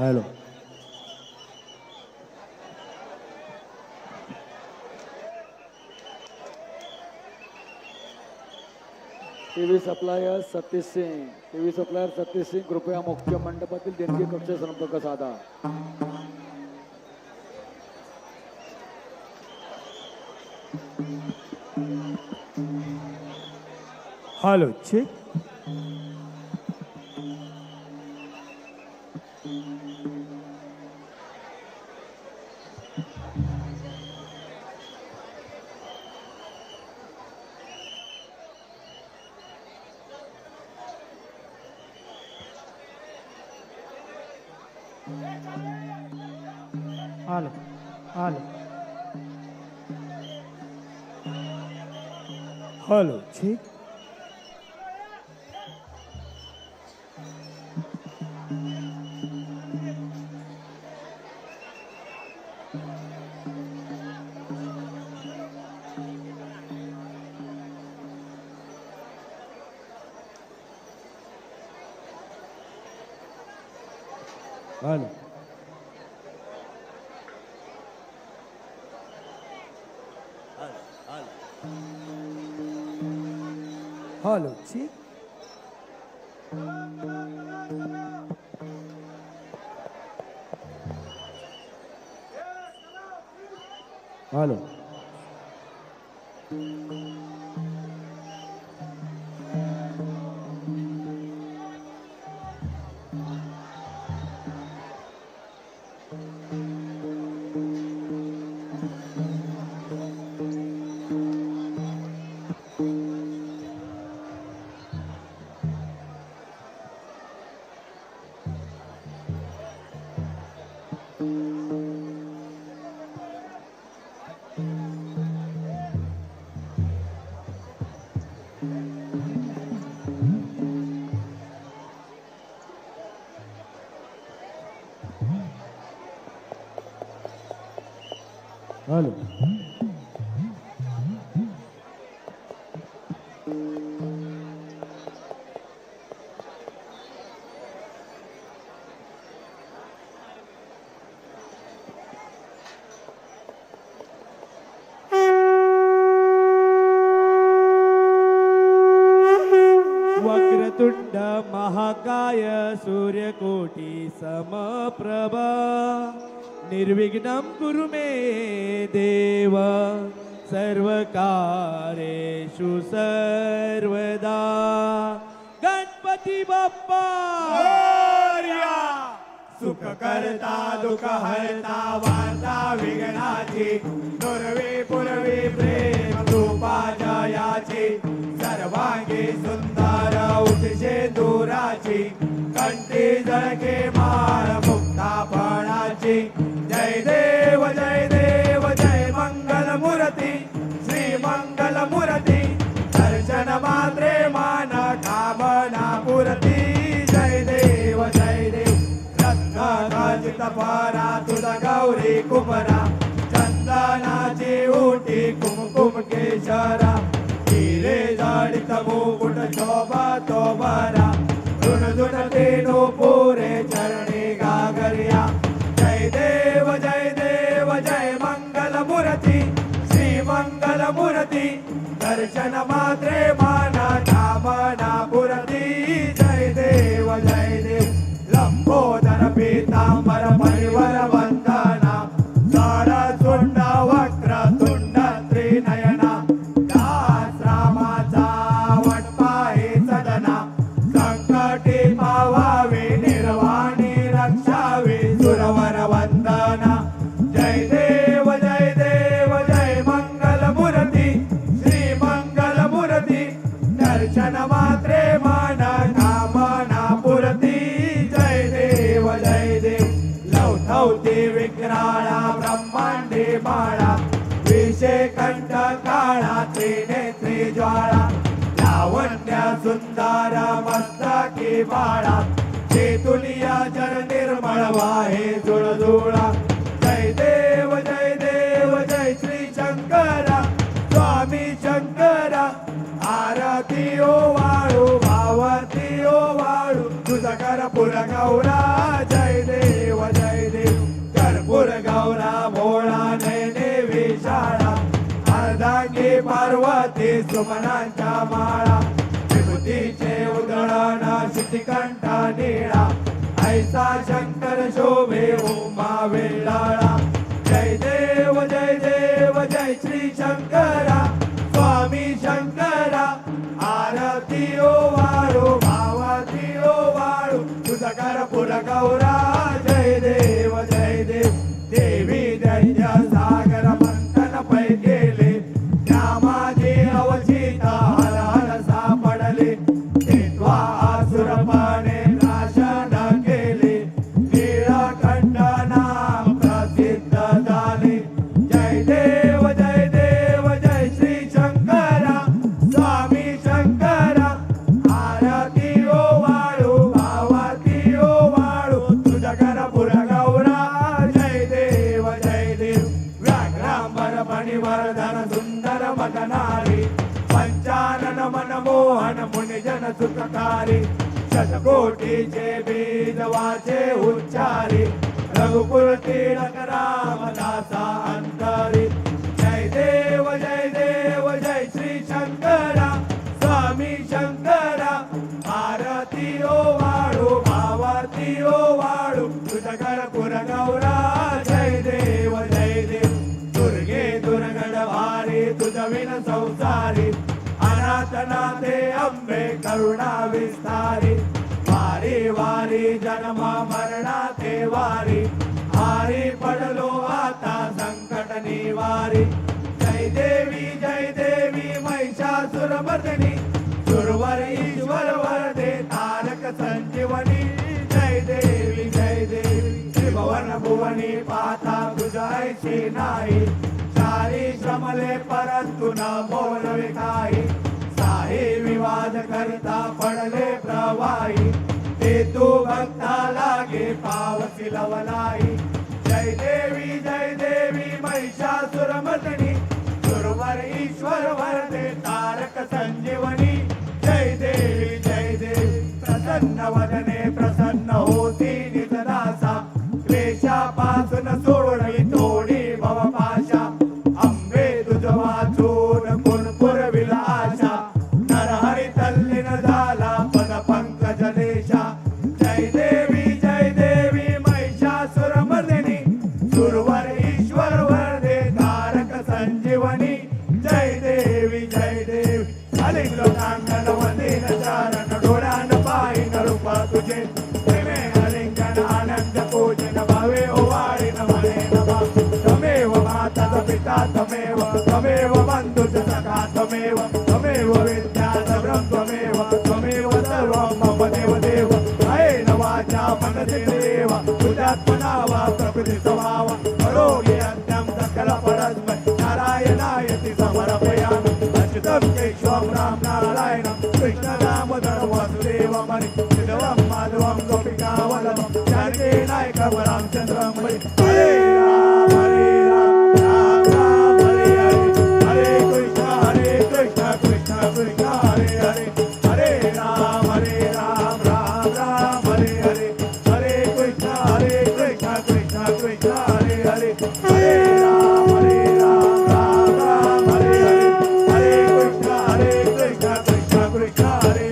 Hello. TV supplier Satish Singh, TV supplier Satish Singh, कृपया मुख्य मंडपातील देणगी कक्ष संपर्क साधा. Hello check. Hello hello hello check. Hello. Hello check. Hello. Hello. वक्रतुंड महाकाय सूर्यकोटी समप्रभ निर्विघ्नं कुरु मे देव सर्वकार्येषु सर्वदा. गणपती बाप्पा मोरया. सुख करता दुःख हरता वार्ता विघ्नाची दुर्वी पूर्वी प्रेम कृपा जयाची सर्वांगी सुंदर उठशे दुराची कंठी जळके माळ मुक्ता फळाची. जय देव जय देव जय मंगल मूर्ती श्री मंगल मूर्ती दर्शन मात्रे मान कामना पुरती. जय देव जय देव रत्न खचित परा तुझा गौरी कुमरा चंदनाची उटी कुमकुम केशरा हिरे जाडित मुकुट शोभा तो बरा झुण तेनो पुरे चरणी गागरिया. जय देव जय देव जय मंगल मूर्ती श्री मंगल मूर्ती दर्शन मात्रे माना कामना पुरती. जय देव जय देव लंबोदर पीतांबर परिवर वंदना सारा सुंड वक्र तुंड त्रिनयना दास रामाचा वटपाहे सदना संकटी पावावे निर्वाणी रक्षावे सुरवर वंदना. जय देव जय देव जय मंगल मूर्ती श्री मंगल मूर्ती दर्शन मात्रे माना कामना पुरती. जय देव जय देव लवथवती विक्राळा ब्रह्मांडी बाळा विषे कंठ काळा त्रिनेत्री ज्वाळा लावण्य सुंदर मस्तकी बाळा चेतुलिया जल निर्मळ वाहे जुळजुळा. जय देव जय देव जय श्री शंकरा स्वामी शंकरा आरती ओ वाळू भावती ओ वाळू तुझा कर पुर गौरा. जय देव पार्वती सुमनांच्या माळा विभूतीचे उधळण शितिकंठ निळा ऐसा शंकर शोभे उमा वेळाळा जय देव जय श्री शंकरा स्वामी शंकरा आरती ओ वाळू भावाती ओ वाळू तुझा कर्पूर गौरा जय देव देवी दैत्य सागर मंथन पै गेले त्यामागे अवचित हर हर सापडले तेव्हा असुरपणे नाशन केले नीळकंठ नाम प्रसिद्ध झाले जय देव जय श्री शंकरा स्वामी शंकरा आरती ओ वाळू भावाती ओ वाळू तुझा कर्पूर गौरा जय देव व्याघ्रांबर मणिवर्धन सुंदर मदनारी पंचानन मनमोहन मुनिजन सुखकारी शतकोटीचे बीज वाचे उच्चारी रघुकुल तिलक रामदासा अंतरी जय देव जय श्री शंकरा स्वामी शंकरा आरती ओ वाळू भावाती ओ वाळू तुझा कर्पूर गौरा जय देव दुर्गे दुर्गड भारी तुझ विन संसारी अनाथनाथे अंबे करुणा विस्तारी वारी वारी जन्म मरणाथे वारी हारी पडलो आता संकट निवारी जय देवी महिषासुरमर्दिनी सुरवर ईश्वर वरदे तारक संजीवनी जय देवी त्रिभुवन भुवनी पाता तुझायची नाही चारी श्रमले परंतु न बोलवे काही साही विवाद करता पडले प्रवाही ते तू भक्ता लागे पावसी लवलाई जय देवी महिषासुरमर्दिनी सुरवर ईश्वर वरदे तारक संजीवनी जय देवी प्रसन्न वदने प्रसन्न होती निजदासा क्लेशापासून सोडवी तोडी भवपाशा अंबे तुझ वाचून कोण पुरविला आशा नरहरी तल्लीन झाला पद पंकज देशा जय देवी महिषासुरमर्दिनी सुरवर ईश्वर वरदे तारक संजीवनी जय देवी अलिंग लोकांगण वंदीन चरण डोळ्यान पाहिन रूप तुझे प्रेमे अलिंगन आनंद पूजन भावे ओवाळीन म्हणे नमा तमेव माता पिता तमेव बंधुच सखा तमेव विद्या ब्रह्ममेव तमेव सर्वं मम देव अयेन वाचा मनसि देव तुझ्यात्मनावा प्रकृती स्वभाव करोमि अन्यं सकल परस्मै नारायणायति समर्पयामि अच्युतं केशवं राम नारायणं कृष्ण दामोदर वासुदेवमणि श्रीधरं माधवं गोपिका वल्लभं जानकी नायकं रामचन्द्रं मणि हरे राम राम राम हरे कृष्ण कृष्ण कृष्ण हरे हरे राम राम राम हरे कृष्ण कृष्ण कृष्ण हरे हरे राम राम राम हरे कृष्ण कृष्ण कृष्ण हरे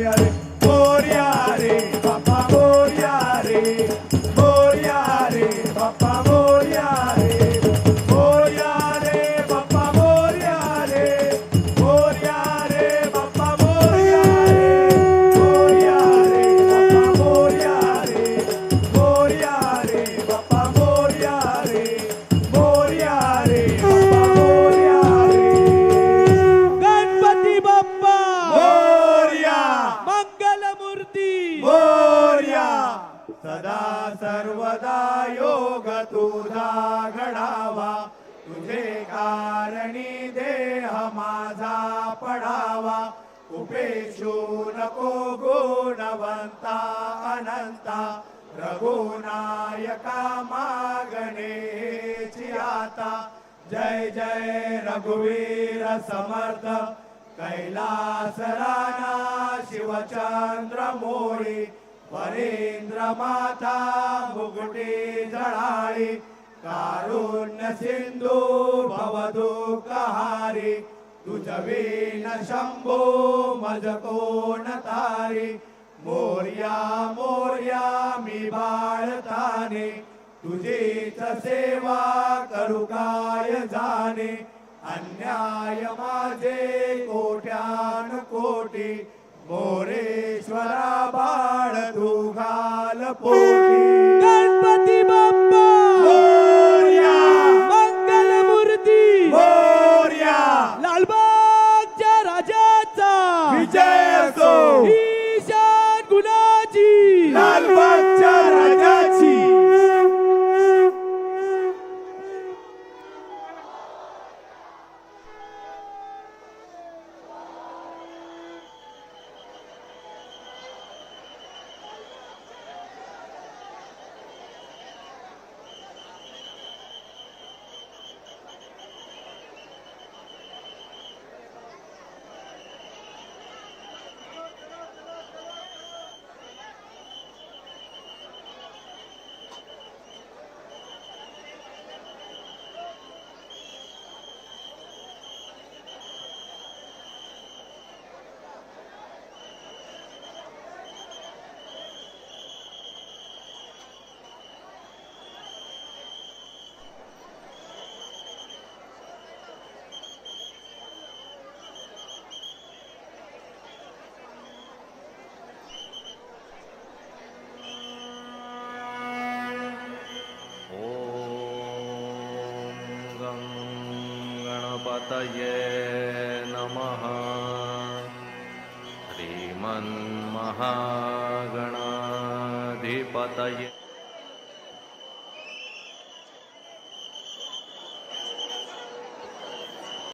मोरया रे बाप्पा मोरया रे बाप्पा मोरया रे बाप्पा मोरया रे बाप्पा मोरया रे बाप्पा मोरया रे गणपती बाप्पा मोरया मंगलमूर्ती मोरया सदा सर्वदा योग तुझा घडावा तुझे कारणी देह माझा पडावा उपेशू नको गुणवंता अनंता रघुनायका मागणेची आता जय रघुवीर समर्थ कैलास राणा शिवचंद्र मोळी वरेंद्र माता मुकुटी जळाळी कारुण्य सिंधू भवदुःखहारी तुझवीन शंभो मज कोण तारी मोर्या मोर्या मी बाळताने तुझीच सेवा करू काय जाणे अन्याय माझे कोट्यान कोटी मोरेश्वरा बाळ तू घाल पोटी गणपती बाप्पा मोरया मंगल मूर्ती मोरया लालबागच्या राजाचा विजय असो ईशान गुणाची लालबागच्या राजाची ॐ गणपतये नमः श्रीमन्महागणाधिपतये